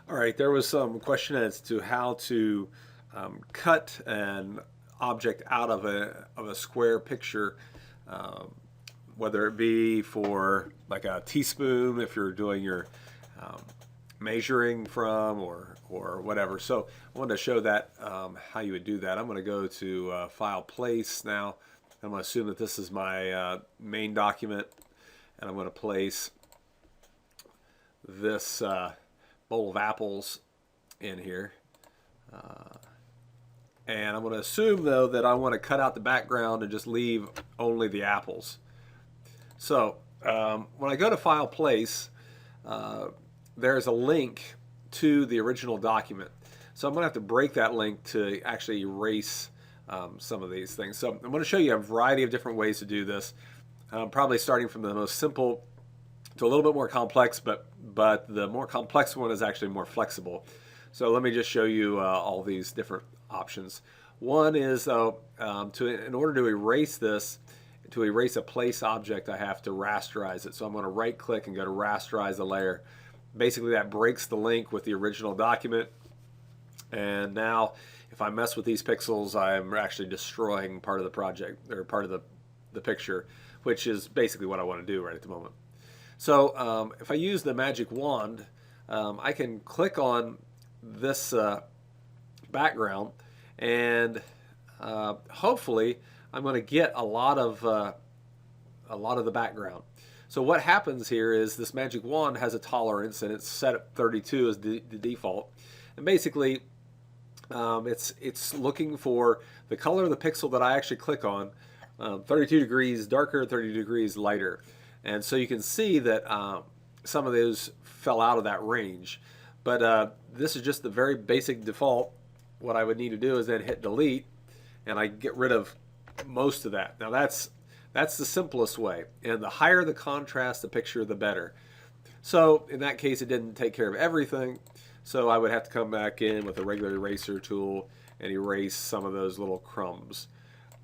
All right, there was some question as to how to cut an object out of a square picture, um, whether it be for like a teaspoon if you're doing your um, measuring from or whatever. So I wanted to show that how you would do that. I'm going to go to File Place now. I'm going to assume that this is my main document, and I'm going to place this bowl of apples in here. And I'm going to assume, though, that I want to cut out the background and just leave only the apples. So when I go to File Place, there's a link to the original document. So I'm going to have to break that link to actually erase some of these things. So I'm going to show you a variety of different ways to do this, probably starting from the most simple to a little bit more complex, but the more complex one is actually more flexible. So let me just show you all these different options. One is in order to erase this, to erase a place object, I have to rasterize it. So I'm going to right click and go to rasterize the layer. Basically that breaks the link with the original document. And now if I mess with these pixels, I'm actually destroying part of the project or part of the picture, which is basically what I want to do right at the moment. So if I use the magic wand, I can click on this background, and hopefully I'm going to get a lot of the background. So what happens here is this magic wand has a tolerance, and it's set at 32 as the default. And basically, it's looking for the color of the pixel that I actually click on, 32 degrees darker, 30 degrees lighter. And so you can see that some of those fell out of that range. But this is just the very basic default. What I would need to do is then hit delete, and I get rid of most of that. Now that's the simplest way. And the higher the contrast, the picture, the better. So in that case, it didn't take care of everything. So I would have to come back in with a regular eraser tool and erase some of those little crumbs.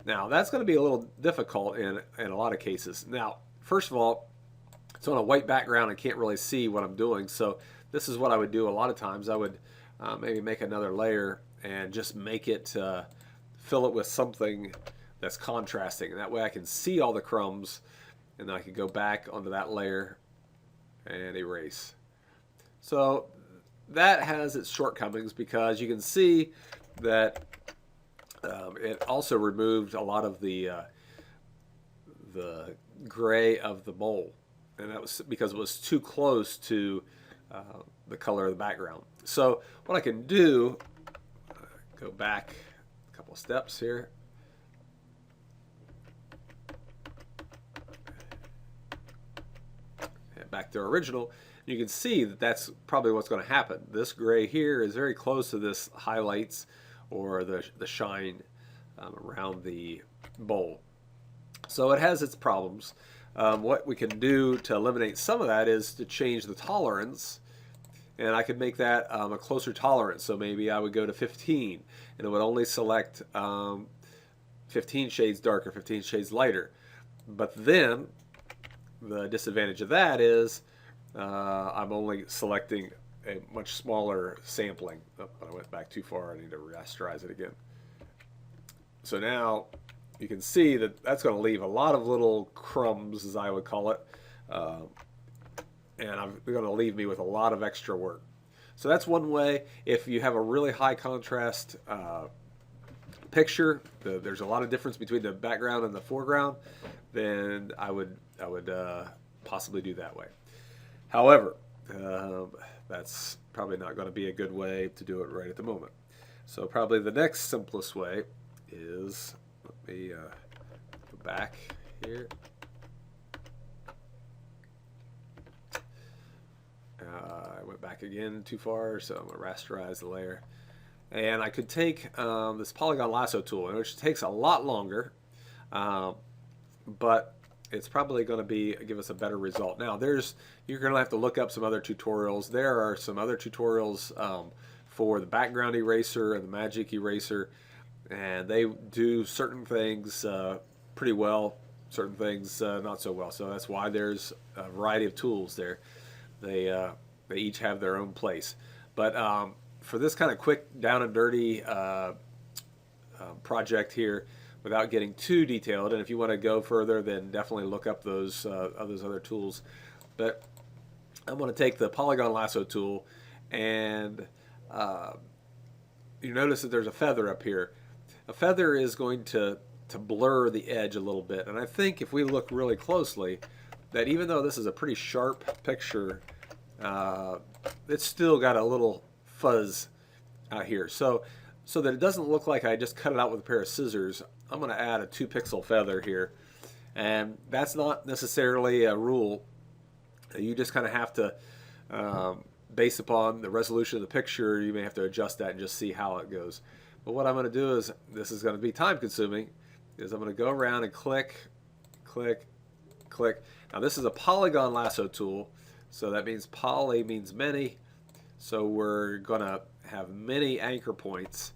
Now that's going to be a little difficult in a lot of cases. Now, first of all, it's on a white background. I can't really see what I'm doing. So this is what I would do a lot of times. I would maybe make another layer and just make it, fill it with something that's contrasting. And that way I can see all the crumbs, and then I can go back onto that layer and erase. So that has its shortcomings because you can see that it also removed a lot of the gray of the bowl, and that was because it was too close to the color of the background. So what I can do, go back a couple of steps here, and back to original. You can see that that's probably what's going to happen. This gray here is very close to this highlights or the shine around the bowl. So it has its problems. What we can do to eliminate some of that is to change the tolerance, and I could make that a closer tolerance. So maybe I would go to 15, and it would only select 15 shades darker, 15 shades lighter. But then the disadvantage of that is I'm only selecting a much smaller sampling. Oh, I went back too far. I need to rasterize it again. So now you can see that that's going to leave a lot of little crumbs, as I would call it, and I'm going to leave me with a lot of extra work. So that's one way. If you have a really high contrast picture, there's a lot of difference between the background and the foreground, then I would possibly do that way. However, that's probably not going to be a good way to do it right at the moment. So probably the next simplest way is, let me go back here. I went back again too far, so I'm going to rasterize the layer. And I could take this Polygon Lasso tool, which takes a lot longer, but it's probably going to give us a better result. Now, you're going to have to look up some other tutorials. There are some other tutorials for the background eraser and the magic eraser, and they do certain things pretty well, certain things not so well. So that's why there's a variety of tools there. They each have their own place. But for this kind of quick, down and dirty project here, without getting too detailed, and if you want to go further, then definitely look up those other tools. But I'm going to take the Polygon Lasso tool, and you notice that there's a feather up here. A feather is going to blur the edge a little bit, and I think if we look really closely, that even though this is a pretty sharp picture, it's still got a little fuzz out here. So that it doesn't look like I just cut it out with a pair of scissors, I'm going to add a 2-pixel feather here. And that's not necessarily a rule. You just kind of have to, based upon the resolution of the picture, you may have to adjust that and just see how it goes. But what I'm going to do is, this is going to be time consuming, is I'm going to go around and click, click, click. Now this is a Polygon Lasso tool, so that means poly means many. So we're going to have many anchor points.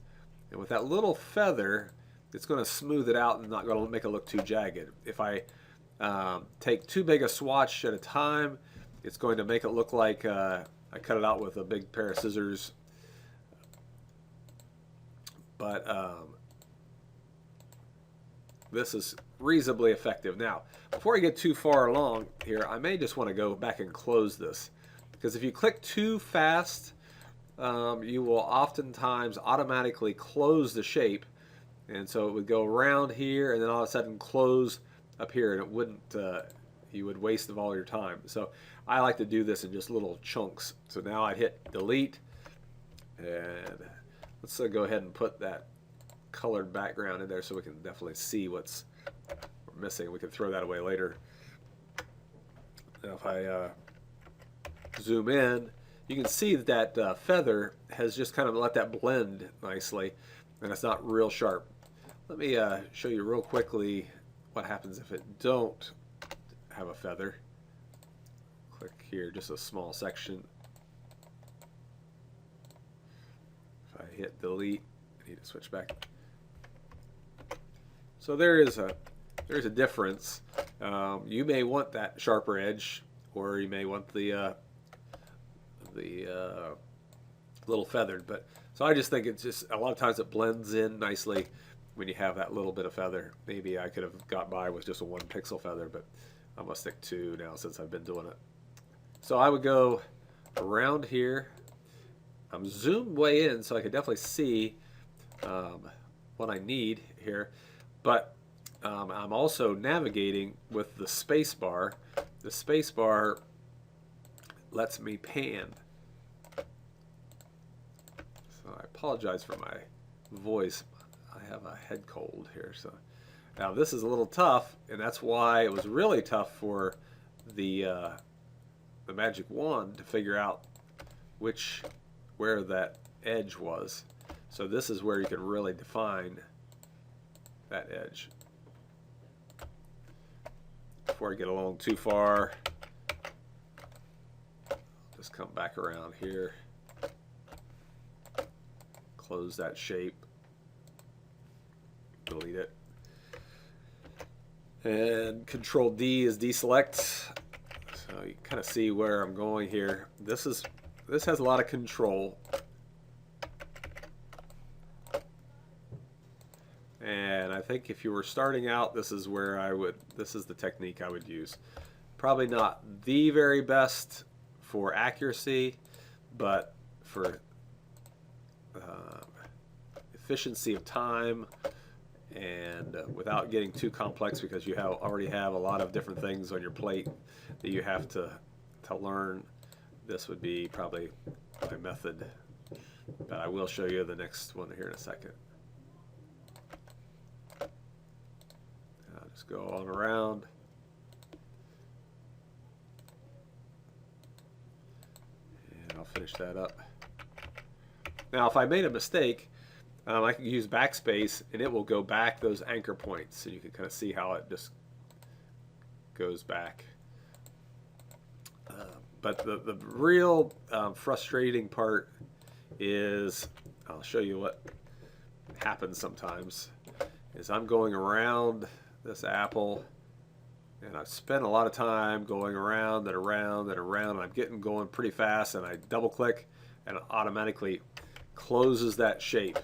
And with that little feather, it's going to smooth it out and not going to make it look too jagged. If I take too big a swatch at a time, it's going to make it look like I cut it out with a big pair of scissors. But this is reasonably effective. Now, before I get too far along here, I may just want to go back and close this. Because if you click too fast, you will oftentimes automatically close the shape. And so it would go around here and then all of a sudden close up here, and it wouldn't, you would waste all your time. So I like to do this in just little chunks. So now I hit delete, and let's go ahead and put that colored background in there so we can definitely see what's missing. We can throw that away later. Now if I zoom in, you can see that feather has just kind of let that blend nicely, and it's not real sharp. Let me show you real quickly what happens if it don't have a feather. Click here, just a small section. If I hit delete, I need to switch back. So there's a difference. You may want that sharper edge, or you may want the little feathered. But so I just think it's just a lot of times it blends in nicely when you have that little bit of feather. Maybe I could have got by with just a 1-pixel feather, but I'm gonna stick 2 now since I've been doing it. So I would go around here. I'm zoomed way in so I can definitely see what I need here, but I'm also navigating with the space bar. The space bar lets me pan. So I apologize for my voice. I have a head cold here. So now this is a little tough, and that's why it was really tough for the magic wand to figure out where that edge was. So this is where you can really define that edge. Before I get along too far, just come back around here, close that shape, delete it, and Control D is deselect. So you kind of see where I'm going here. This has a lot of control, and I think if you were starting out, this is the technique I would use. Probably not the very best for accuracy, but for efficiency of time, and without getting too complex, because you already have a lot of different things on your plate that you have to learn. This would be probably my method, but I will show you the next one here in a second. I'll just go on around. And I'll finish that up. Now if I made a mistake, I can use backspace and it will go back those anchor points, so you can kind of see how it just goes back. But the real frustrating part is, I'll show you what happens sometimes, is I'm going around this apple, and I've spent a lot of time going around and around and around, and I'm going pretty fast, and I double click and it automatically closes that shape.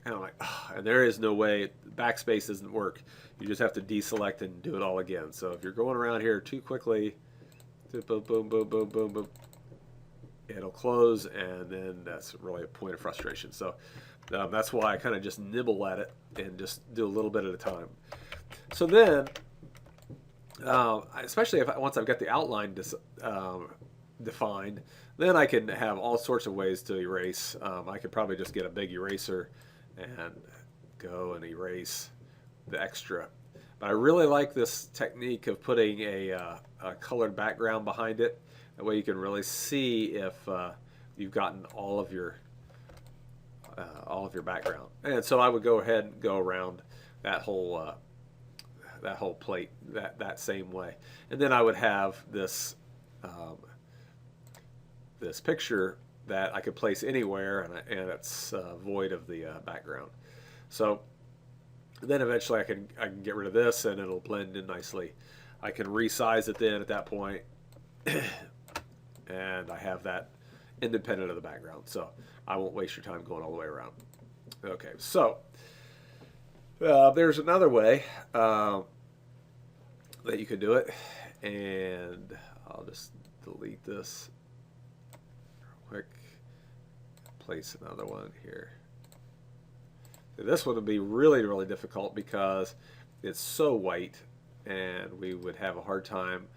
And I'm like, oh, and there is no way, backspace doesn't work. You just have to deselect and do it all again. So if you're going around here too quickly, boom, boom, boom, boom, boom, boom, it'll close, and then that's really a point of frustration. So that's why I kind of just nibble at it and just do a little bit at a time. So then, especially once I've got the outline defined, then I can have all sorts of ways to erase. I could probably just get a big eraser and go and erase the extra. But I really like this technique of putting a colored background behind it. That way you can really see if you've gotten all of your background. And so I would go ahead and go around that whole plate that same way. And then I would have this this picture that I could place anywhere, and it's void of the background. So then eventually I can get rid of this, and it'll blend in nicely. I can resize it then at that point, and I have that independent of the background. So I won't waste your time going all the way around. Okay, so there's another way that you could do it, and I'll just delete this real quick. Place another one here. This one would be really, really difficult because it's so white, and we would have a hard time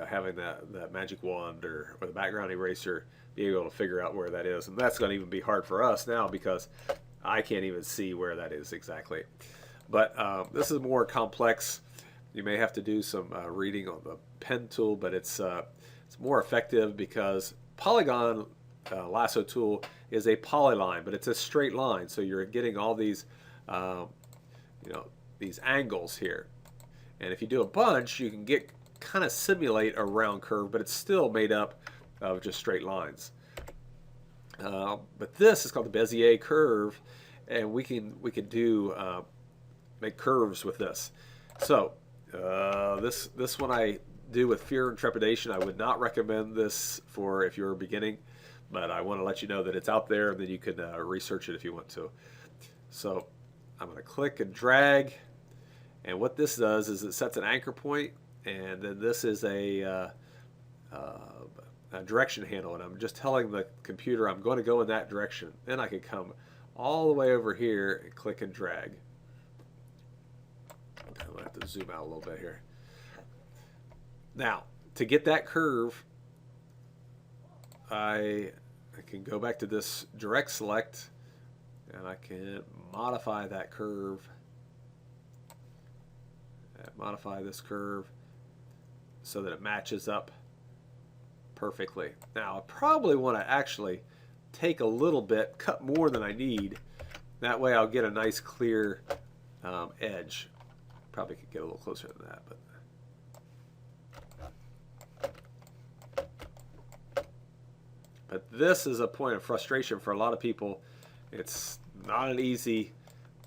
having that magic wand or the background eraser be able to figure out where that is. And that's going to even be hard for us now because I can't even see where that is exactly. But this is more complex. You may have to do some reading on the pen tool, but it's more effective because Polygon Lasso tool is a polyline, but it's a straight line. So you're getting all these, these angles here. And if you do a bunch, you can get kind of simulate a round curve, but it's still made up of just straight lines. But this is called the Bezier curve, and we can do make curves with this. So this one I do with fear and trepidation. I would not recommend this for if you're beginning, but I want to let you know that it's out there, and then you can research it if you want to. So I'm going to click and drag, and what this does is it sets an anchor point, and then this is a direction handle, and I'm just telling the computer I'm going to go in that direction. Then I can come all the way over here and click and drag. I'm going to have to zoom out a little bit here. Now, to get that curve, I can go back to this direct select, and I can modify that curve. Modify this curve so that it matches up perfectly. Now, I probably want to actually take a little bit, cut more than I need. That way I'll get a nice clear edge. Probably could get a little closer than that, but this is a point of frustration for a lot of people. It's not an easy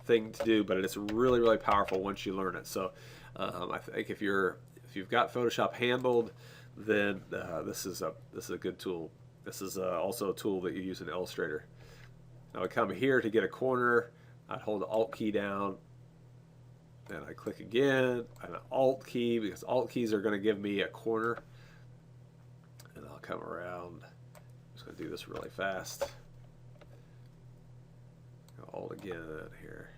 thing to do, but it's really, really powerful once you learn it. So I think if you've got Photoshop handled, then this is a good tool. This is also a tool that you use in Illustrator. Now I come here to get a corner. I'd hold the Alt key down, and I click again, and an Alt key, because Alt keys are going to give me a corner. And I'll come around. I'm just going to do this really fast. Alt again here.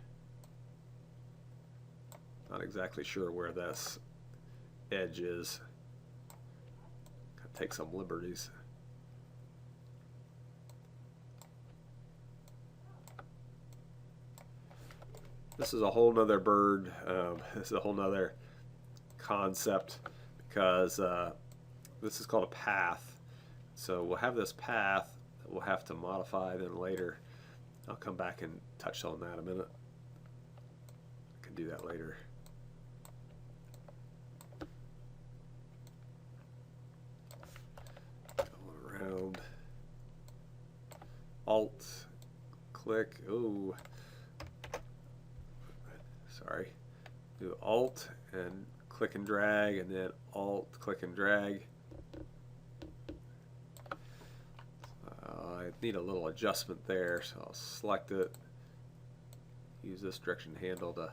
Not exactly sure where this edge is. Gotta take some liberties. This is a whole nother bird. This is a whole nother concept because this is called a path. So we'll have this path that we'll have to modify then later. I'll come back and touch on that in a minute. I can do that later. Going around. Alt, click. Ooh. Sorry. Do Alt and click and drag, and then Alt, click and drag. I need a little adjustment there, so I'll select it, use this direction handle to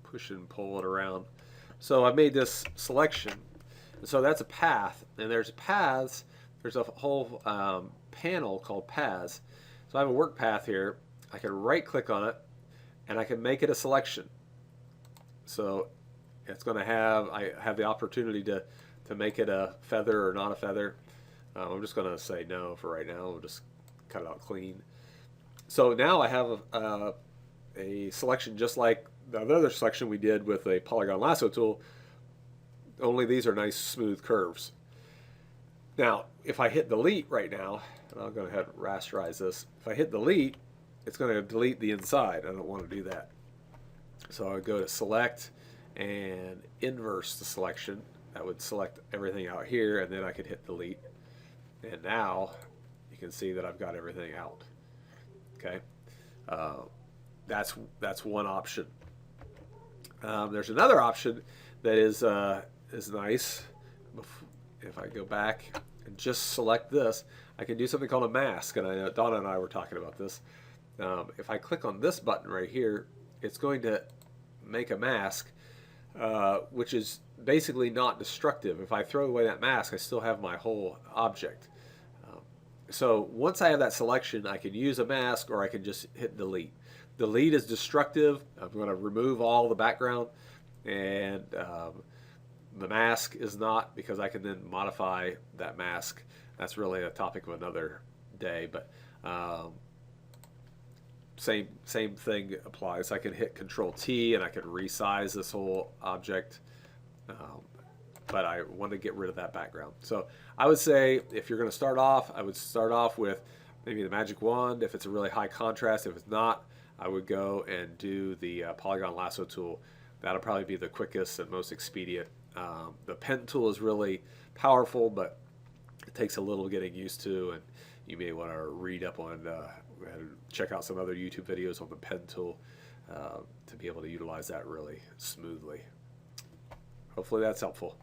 push it and pull it around. So I made this selection, and so that's a path, and there's paths. There's a whole panel called paths. So I have a work path here. I can right click on it, and I can make it a selection. So it's going to have, I have the opportunity to make it a feather or not a feather. I'm just going to say no for right now. We'll just cut it out clean. So now I have a selection just like the other selection we did with a Polygon Lasso tool, only these are nice smooth curves. Now, if I hit delete right now, and I'll go ahead and rasterize this, if I hit delete, it's going to delete the inside. I don't want to do that. So I would go to select and inverse the selection. That would select everything out here, and then I could hit delete. And now you can see that I've got everything out. Okay, that's one option. There's another option that is nice. If I go back and just select this, I can do something called a mask, and I know Donna and I were talking about this. If I click on this button right here, it's going to make a mask, which is basically not destructive. If I throw away that mask, I still have my whole object. So once I have that selection, I can use a mask, or I can just hit delete. Delete is destructive. I'm going to remove all the background, and the mask is not, because I can then modify that mask. That's really a topic of another day, but same thing applies. I can hit Control T and I can resize this whole object, but I want to get rid of that background. So I would say if you're going to start off, I would start off with maybe the magic wand if it's a really high contrast. If it's not, I would go and do the Polygon Lasso tool. That'll probably be the quickest and most expedient. The pen tool is really powerful, but it takes a little getting used to, and you may want to read up on and check out some other YouTube videos on the pen tool to be able to utilize that really smoothly. Hopefully that's helpful.